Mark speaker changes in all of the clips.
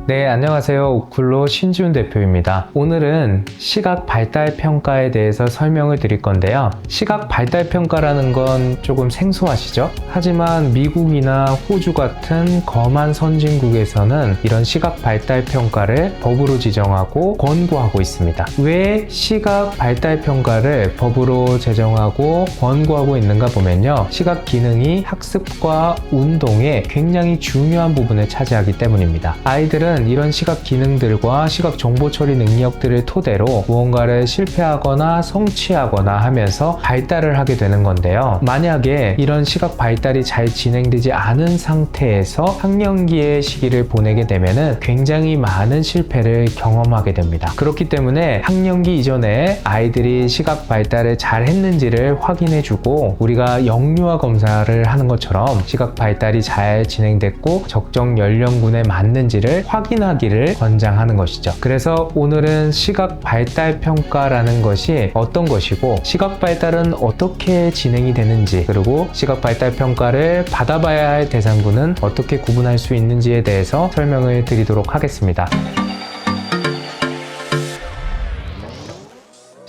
Speaker 1: 네, 안녕하세요. 오클로 신지훈 대표입니다. 오늘은 시각 발달 평가에 대해서 설명을 드릴 건데요. 시각 발달 평가라는 건 조금 생소하시죠? 하지만 미국이나 호주 같은 검한 선진국에서는 이런 시각 발달 평가를 법으로 지정하고 권고하고 있습니다. 왜 시각 발달 평가를 법으로 제정하고 권고하고 있는가 보면요. 시각 기능이 학습과 운동에 굉장히 중요한 부분을 차지하기 때문입니다. 아이들은 이런 시각 기능들과 시각 정보 처리 능력들을 토대로 무언가를 실패하거나 성취하거나 하면서 발달을 하게 되는 건데요. 만약에 이런 시각 발달이 잘 진행되지 않은 상태에서 학령기의 시기를 보내게 되면은 굉장히 많은 실패를 경험하게 됩니다. 그렇기 때문에 학령기 이전에 아이들이 시각 발달을 잘 했는지를 확인해주고 우리가 영유아 검사를 하는 것처럼 시각 발달이 잘 진행됐고 적정 연령군에 맞는지를 확인하기를 권장하는 것이죠. 그래서 오늘은 시각 발달 평가라는 것이 어떤 것이고 시각 발달은 어떻게 진행이 되는지 그리고 시각 발달 평가를 받아봐야 할 대상군은 어떻게 구분할 수 있는지에 대해서 설명을 드리도록 하겠습니다.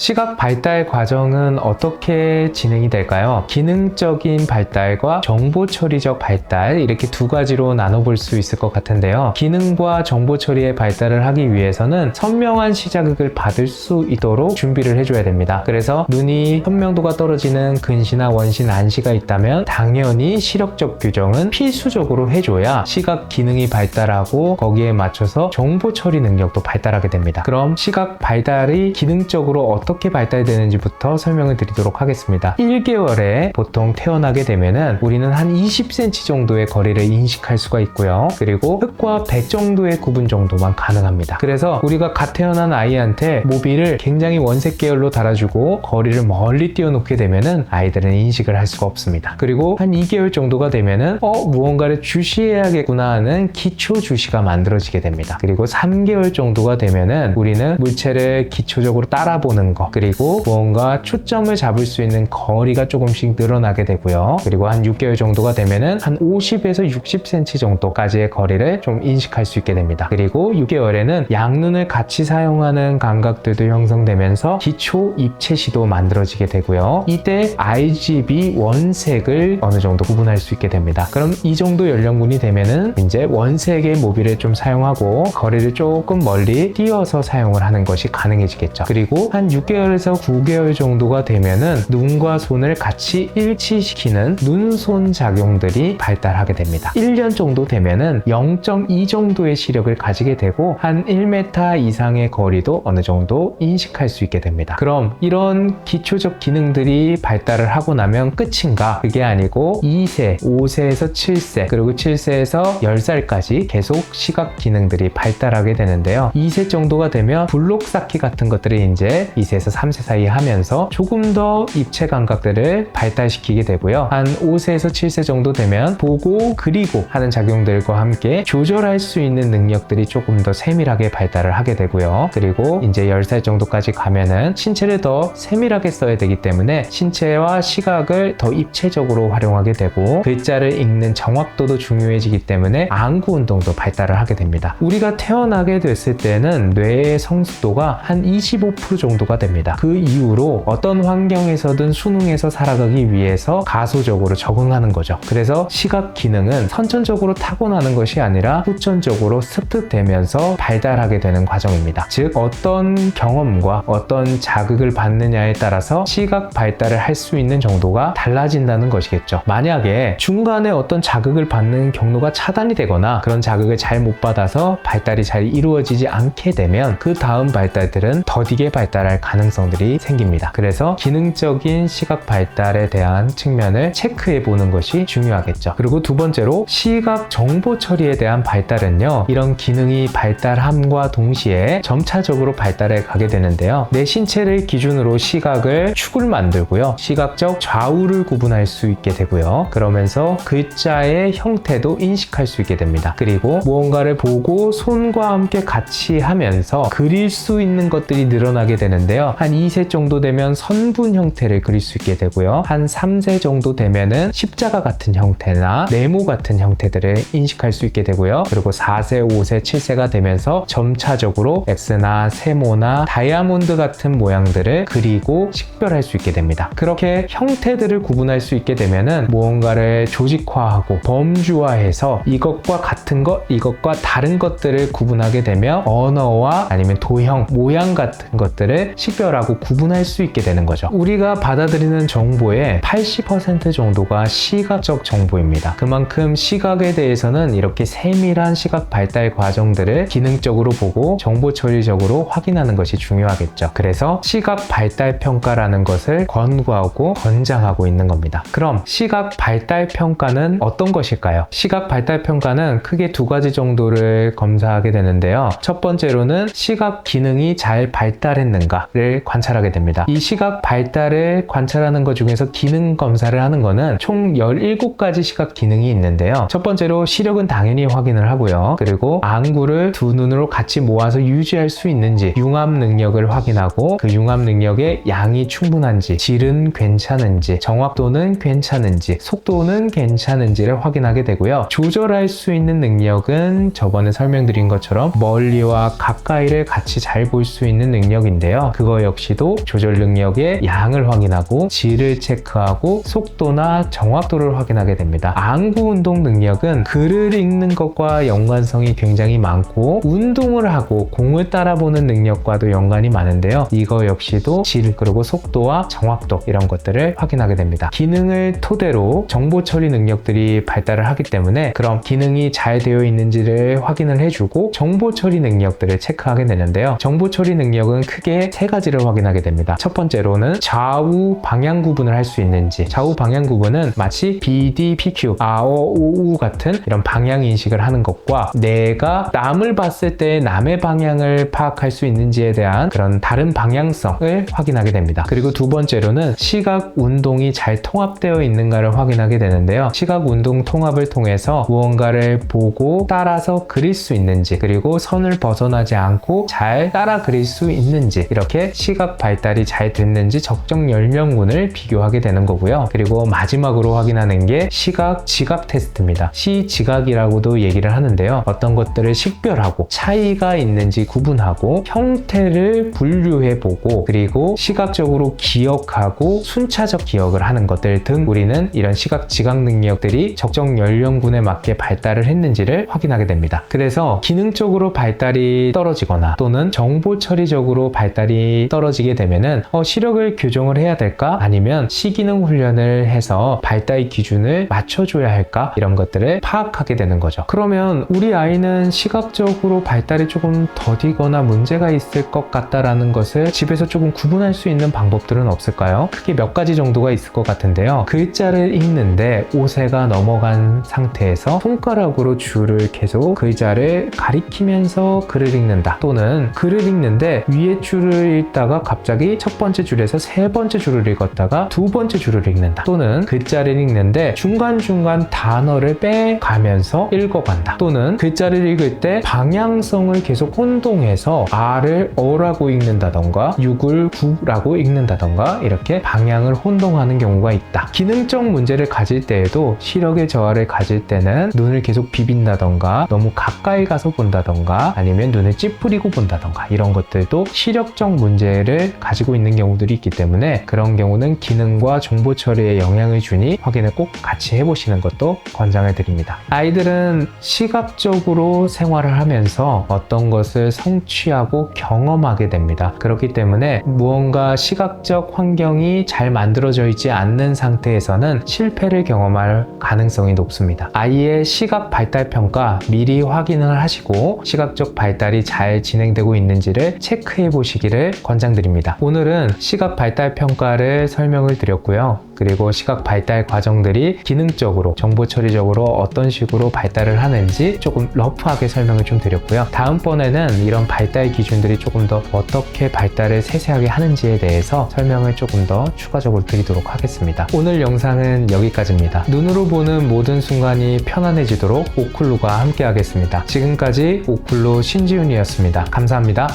Speaker 1: 시각 발달 과정은 어떻게 진행이 될까요? 기능적인 발달과 정보 처리적 발달 이렇게 두 가지로 나눠볼 수 있을 것 같은데요. 기능과 정보 처리의 발달을 하기 위해서는 선명한 시자극을 받을 수 있도록 준비를 해줘야 됩니다. 그래서 눈이 선명도가 떨어지는 근시나 원시, 난시가 있다면 당연히 시력적 규정은 필수적으로 해줘야 시각 기능이 발달하고 거기에 맞춰서 정보 처리 능력도 발달하게 됩니다. 그럼 시각 발달이 기능적으로 어떻게 발달되는지부터 설명을 드리도록 하겠습니다. 1개월에 보통 태어나게 되면은 우리는 한 20cm 정도의 거리를 인식할 수가 있고요. 그리고 흙과 백 정도의 구분 정도만 가능합니다. 그래서 우리가 갓 태어난 아이한테 모비를 굉장히 원색 계열로 달아주고 거리를 멀리 띄워놓게 되면은 아이들은 인식을 할 수가 없습니다. 그리고 한 2개월 정도가 되면은 무언가를 주시해야겠구나 하는 기초 주시가 만들어지게 됩니다. 그리고 3개월 정도가 되면은 우리는 물체를 기초적으로 따라보는 거 그리고 무언가 초점을 잡을 수 있는 거리가 조금씩 늘어나게 되고요. 그리고 한 6개월 정도가 되면은 한 50에서 60cm 정도까지의 거리를 좀 인식할 수 있게 됩니다. 그리고 6개월에는 양눈을 같이 사용하는 감각들도 형성되면서 기초 입체시도 만들어지게 되고요. 이때 RGB 원색을 어느 정도 구분할 수 있게 됩니다. 그럼 이 정도 연령군이 되면은 이제 원색의 모비를 좀 사용하고 거리를 조금 멀리 띄워서 사용을 하는 것이 가능해지겠죠. 그리고 한 6개월에서 9개월 정도가 되면은 눈과 손을 같이 일치시키는 눈손 작용들이 발달하게 됩니다. 1년 정도 되면은 0.2 정도의 시력을 가지게 되고 한 1m 이상의 거리도 어느 정도 인식할 수 있게 됩니다. 그럼 이런 기초적 기능들이 발달을 하고 나면 끝인가? 그게 아니고 2세, 5세에서 7세, 그리고 7세에서 10살까지 계속 시각 기능들이 발달하게 되는데요. 2세 정도가 되면 블록 쌓기 같은 것들이 이제 2세에서 3세 사이 하면서 조금 더 입체 감각들을 발달시키게 되고요. 한 5세에서 7세 정도 되면 보고 그리고 하는 작용들과 함께 조절할 수 있는 능력들이 조금 더 세밀하게 발달을 하게 되고요. 그리고 이제 10살 정도까지 가면은 신체를 더 세밀하게 써야 되기 때문에 신체와 시각을 더 입체적으로 활용하게 되고 글자를 읽는 정확도도 중요해지기 때문에 안구 운동도 발달을 하게 됩니다. 우리가 태어나게 됐을 때는 뇌의 성숙도가 한 25% 정도가 됩니다. 그 이후로 어떤 환경에서든 수능에서 살아가기 위해서 가소적으로 적응하는 거죠. 그래서 시각 기능은 선천적으로 타고나는 것이 아니라 후천적으로 습득되면서 발달하게 되는 과정입니다. 즉 어떤 경험과 어떤 자극을 받느냐에 따라서 시각 발달을 할 수 있는 정도가 달라진다는 것이겠죠. 만약에 중간에 어떤 자극을 받는 경로가 차단이 되거나 그런 자극을 잘 못 받아서 발달이 잘 이루어지지 않게 되면 그 다음 발달들은 더디게 발달할 가능성들이 생깁니다. 그래서 기능적인 시각 발달에 대한 측면을 체크해 보는 것이 중요하겠죠. 그리고 두 번째로 시각 정보 처리에 대한 발달은요. 이런 기능이 발달함과 동시에 점차적으로 발달해 가게 되는데요. 내 신체를 기준으로 시각을 축을 만들고요. 시각적 좌우를 구분할 수 있게 되고요. 그러면서 글자의 형태도 인식할 수 있게 됩니다. 그리고 무언가를 보고 손과 함께 같이 하면서 그릴 수 있는 것들이 늘어나게 되는데요. 되는데요. 한 2세 정도 되면 선분 형태를 그릴 수 있게 되고요. 한 3세 정도 되면은 십자가 같은 형태나 네모 같은 형태들을 인식할 수 있게 되고요. 그리고 4세, 5세, 7세가 되면서 점차적으로 X나 세모나 다이아몬드 같은 모양들을 그리고 식별할 수 있게 됩니다. 그렇게 형태들을 구분할 수 있게 되면은 무언가를 조직화하고 범주화해서 이것과 같은 것, 이것과 다른 것들을 구분하게 되며 언어와 아니면 도형, 모양 같은 것들을 식별하고 구분할 수 있게 되는 거죠. 우리가 받아들이는 정보의 80% 정도가 시각적 정보입니다. 그만큼 시각에 대해서는 이렇게 세밀한 시각 발달 과정들을 기능적으로 보고 정보 처리적으로 확인하는 것이 중요하겠죠. 그래서 시각 발달 평가라는 것을 권고하고 권장하고 있는 겁니다. 그럼 시각 발달 평가는 어떤 것일까요? 시각 발달 평가는 크게 두 가지 정도를 검사하게 되는데요. 첫 번째로는 시각 기능이 잘 발달했는가를 관찰하게 됩니다. 이 시각 발달을 관찰하는 것 중에서 기능 검사를 하는 거는 총 17가지 시각 기능이 있는데요. 첫 번째로 시력은 당연히 확인을 하고요. 그리고 안구를 두 눈으로 같이 모아서 유지할 수 있는지, 융합 능력을 확인하고 그 융합 능력의 양이 충분한지, 질은 괜찮은지, 정확도는 괜찮은지, 속도는 괜찮은지를 확인하게 되고요. 조절할 수 있는 능력은 저번에 설명드린 것처럼 멀리와 가까이를 같이 잘 볼 수 있는 능력인데요. 그거 역시도 조절 능력의 양을 확인하고 질을 체크하고 속도나 정확도를 확인하게 됩니다. 안구 운동 능력은 글을 읽는 것과 연관성이 굉장히 많고 운동을 하고 공을 따라보는 능력과도 연관이 많은데요. 이거 역시도 질 그리고 속도와 정확도 이런 것들을 확인하게 됩니다. 기능을 토대로 정보 처리 능력들이 발달을 하기 때문에 그럼 기능이 잘 되어 있는지를 확인을 해주고 정보 처리 능력들을 체크하게 되는데요. 정보 처리 능력은 크게 세 가지를 확인하게 됩니다. 첫 번째로는 좌우 방향 구분을 할 수 있는지, 좌우 방향 구분은 마치 BD, PQ, OU 같은 이런 방향 인식을 하는 것과 내가 남을 봤을 때 남의 방향을 파악할 수 있는지에 대한 그런 다른 방향성을 확인하게 됩니다. 그리고 두 번째로는 시각 운동이 잘 통합되어 있는가를 확인하게 되는데요. 시각 운동 통합을 통해서 무언가를 보고 따라서 그릴 수 있는지, 그리고 선을 벗어나지 않고 잘 따라 그릴 수 있는지, 이렇게 시각 발달이 잘 됐는지 적정 연령군을 비교하게 되는 거고요. 그리고 마지막으로 확인하는 게 시각 지각 테스트입니다. 시지각이라고도 얘기를 하는데요. 어떤 것들을 식별하고 차이가 있는지 구분하고 형태를 분류해보고 그리고 시각적으로 기억하고 순차적 기억을 하는 것들 등 우리는 이런 시각 지각 능력들이 적정 연령군에 맞게 발달을 했는지를 확인하게 됩니다. 그래서 기능적으로 발달이 떨어지거나 또는 정보 처리적으로 발달이 떨어지게 되면은 시력을 교정을 해야 될까? 아니면 시기능 훈련을 해서 발달 기준을 맞춰줘야 할까? 이런 것들을 파악하게 되는 거죠. 그러면 우리 아이는 시각적으로 발달이 조금 더디거나 문제가 있을 것 같다라는 것을 집에서 조금 구분할 수 있는 방법들은 없을까요? 크게 몇 가지 정도가 있을 것 같은데요. 글자를 읽는데 5세가 넘어간 상태에서 손가락으로 줄을 계속 글자를 가리키면서 글을 읽는다. 또는 글을 읽는데 위에 줄을 읽다가 갑자기 첫 번째 줄에서 세 번째 줄을 읽었다가 두 번째 줄을 읽는다. 또는 글자를 읽는데 중간중간 단어를 빼가면서 읽어간다. 또는 글자를 읽을 때 방향성을 계속 혼동해서 R을 어라고 읽는다던가 6을 9라고 읽는다던가 이렇게 방향을 혼동하는 경우가 있다. 기능적 문제를 가질 때에도 시력의 저하를 가질 때는 눈을 계속 비빈다던가 너무 가까이 가서 본다던가 아니면 눈을 찌푸리고 본다던가 이런 것들도 시력적 문제를 가지고 있는 경우들이 있기 때문에 그런 경우는 기능과 정보 처리에 영향을 주니 확인을 꼭 같이 해보시는 것도 권장을 드립니다. 아이들은 시각적으로 생활을 하면서 어떤 것을 성취하고 경험하게 됩니다. 그렇기 때문에 무언가 시각적 환경이 잘 만들어져 있지 않는 상태에서는 실패를 경험할 가능성이 높습니다. 아이의 시각 발달 평가 미리 확인을 하시고 시각적 발달이 잘 진행되고 있는지를 체크해 보시기를 권장드립니다. 오늘은 시각 발달 평가를 설명을 드렸고요. 그리고 시각 발달 과정들이 기능적으로 정보 처리적으로 어떤 식으로 발달을 하는지 조금 러프하게 설명을 좀 드렸고요. 다음번에는 이런 발달 기준들이 조금 더 어떻게 발달을 세세하게 하는지에 대해서 설명을 조금 더 추가적으로 드리도록 하겠습니다. 오늘 영상은 여기까지입니다. 눈으로 보는 모든 순간이 편안해지도록 오쿨루가 함께 하겠습니다. 지금까지 오쿨루 신지훈이었습니다. 감사합니다.